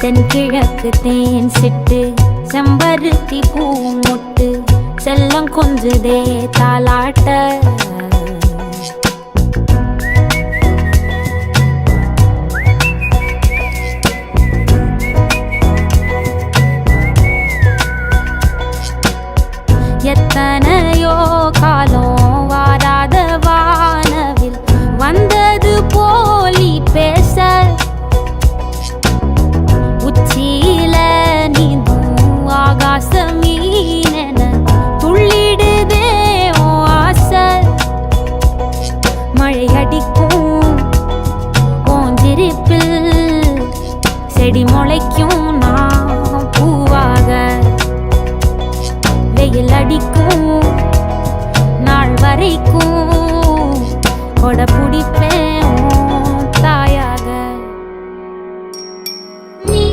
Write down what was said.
தென்கிழக்கு தேன் சிட்டு செம்பருத்தி பூ முட்டு செல்லம் கொஞ்சுதே தாலாட்ட எத்தனையோ காலம் வாராத வானவில் வந்தது போலி பேச உச்சியில நீந்தும் ஆகாச மீனென துள்ளிடுதே உன் ஆசை மழை அடிக்கும் உன் சிரிப்பில் செடி முளைக்கும் நான் பூவாக வெயில் அடிக்கும் நாள் வரைக்கும்